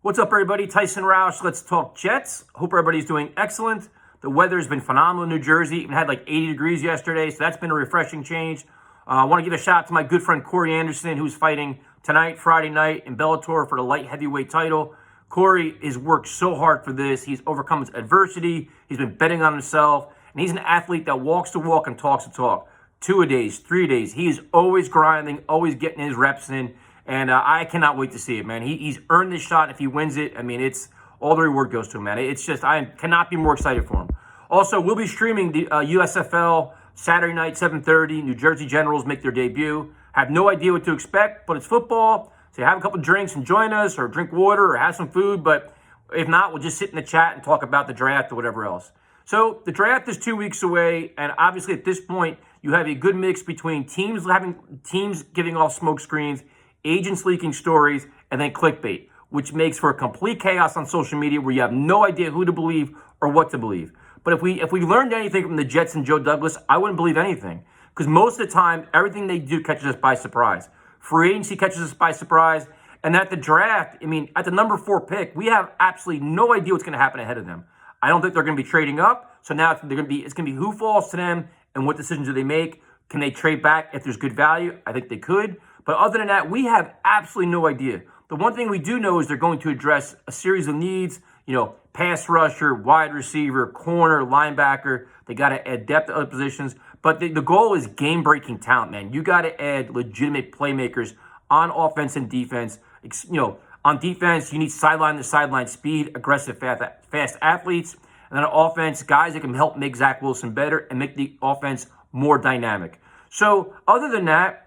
What's up, everybody? Tyson Roush. Let's talk Jets. Hope everybody's doing excellent. The weather's been phenomenal in New Jersey. Even had like 80 degrees yesterday, so that's been a refreshing change. I want to give a shout out to my good friend Corey Anderson, who's fighting tonight, Friday night, in Bellator for the light heavyweight title. Corey has worked so hard for this. He's overcome his adversity. He's been betting on himself, and he's an athlete that walks the walk and talks the talk. 2-a-days, 3-a-days. He is always grinding, always getting his reps in. And I cannot wait to see it, man. He's earned this shot. If he wins it, I mean, it's all the reward goes to him, man. It's just, I cannot be more excited for him. Also, we'll be streaming the USFL Saturday night, 7:30. New Jersey Generals make their debut. Have no idea what to expect, but it's football. So have a couple drinks and join us, or drink water, or have some food. But if not, we'll just sit in the chat and talk about the draft or whatever else. So the draft is 2 weeks away, and obviously at this point, you have a good mix between teams giving off smoke screens, agents leaking stories, and then clickbait, which makes for a complete chaos on social media where you have no idea who to believe or what to believe. But if we learned anything from the Jets and Joe Douglas, I wouldn't believe anything. Because most of the time, everything they do catches us by surprise. Free agency catches us by surprise. And at the draft, I mean, at the number 4 pick, we have absolutely no idea what's going to happen ahead of them. I don't think they're going to be trading up. So now it's going to be who falls to them and what decisions do they make. Can they trade back if there's good value? I think they could. But other than that, we have absolutely no idea. The one thing we do know is they're going to address a series of needs, pass rusher, wide receiver, corner, linebacker. They got to add depth at other positions. But the goal is game-breaking talent, man. You got to add legitimate playmakers on offense and defense. On defense, you need sideline-to-sideline speed, aggressive, fast athletes. And then on offense, guys that can help make Zach Wilson better and make the offense more dynamic. So other than that,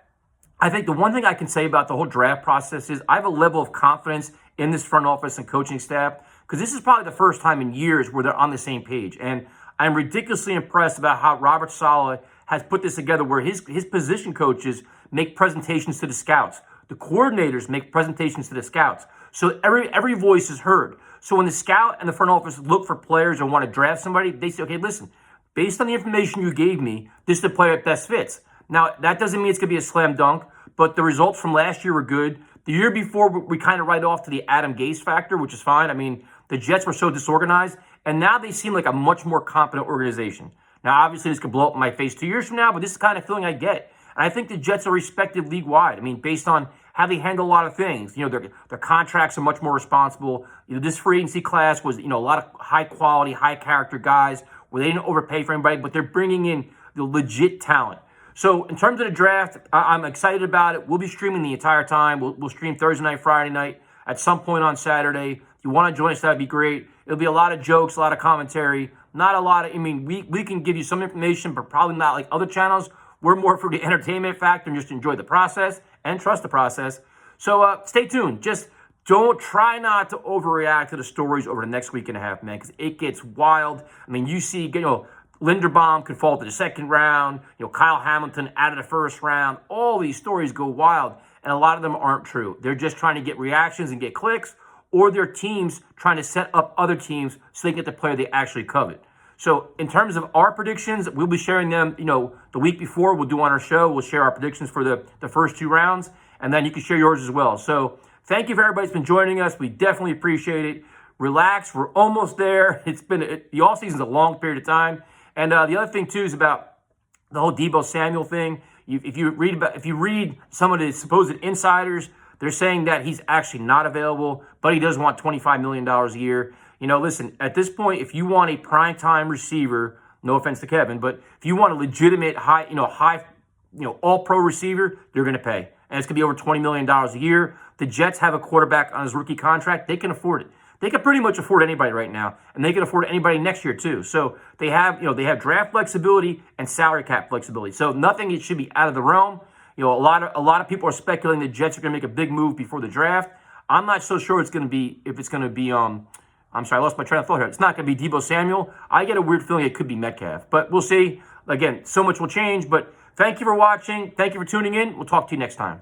I think the one thing I can say about the whole draft process is I have a level of confidence in this front office and coaching staff because this is probably the first time in years where they're on the same page. And I'm ridiculously impressed about how Robert Saleh has put this together where his position coaches make presentations to the scouts. The coordinators make presentations to the scouts. So every voice is heard. So when the scout and the front office look for players and want to draft somebody, they say, okay, listen, based on the information you gave me, this is the player that best fits. Now, that doesn't mean it's going to be a slam dunk, but the results from last year were good. The year before, we kind of write off to the Adam Gase factor, which is fine. I mean, the Jets were so disorganized, and now they seem like a much more competent organization. Now, obviously, this could blow up in my face 2 years from now, but this is the kind of feeling I get. And I think the Jets are respected league-wide. I mean, based on how they handle a lot of things. Their contracts are much more responsible. This free agency class was, a lot of high-quality, high-character guys where they didn't overpay for anybody, but they're bringing in the legit talent. So in terms of the draft, I'm excited about it. We'll be streaming the entire time. We'll stream Thursday night, Friday night, at some point on Saturday. If you want to join us, that'd be great. It'll be a lot of jokes, a lot of commentary. Not a lot of, we can give you some information, but probably not like other channels. We're more for the entertainment factor and just enjoy the process and trust the process. So stay tuned. Just try not to overreact to the stories over the next week and a half, man, because it gets wild. I mean, you see, Linderbaum could fall to the second round. Kyle Hamilton out of the first round. All these stories go wild, and a lot of them aren't true. They're just trying to get reactions and get clicks, or their teams trying to set up other teams so they get the player they actually covet. So in terms of our predictions, we'll be sharing them, the week before we'll do on our show. We'll share our predictions for the first 2 rounds, and then you can share yours as well. So thank you for everybody who's been joining us. We definitely appreciate it. Relax. We're almost there. The offseason's a long period of time. And the other thing, too, is about the whole Deebo Samuel thing. If you read some of the supposed insiders, they're saying that he's actually not available, but he does want $25 million a year. Listen, at this point, if you want a primetime receiver, no offense to Kevin, but if you want a legitimate high all-pro receiver, you're going to pay. And it's going to be over $20 million a year. The Jets have a quarterback on his rookie contract. They can afford it. They can pretty much afford anybody right now, and they can afford anybody next year too. So they have draft flexibility and salary cap flexibility. So nothing should be out of the realm. A lot of people are speculating the Jets are going to make a big move before the draft. I'm not so sure it's going to be I'm sorry, I lost my train of thought here. It's not going to be Deebo Samuel. I get a weird feeling it could be Metcalf, but we'll see. Again, so much will change. But thank you for watching. Thank you for tuning in. We'll talk to you next time.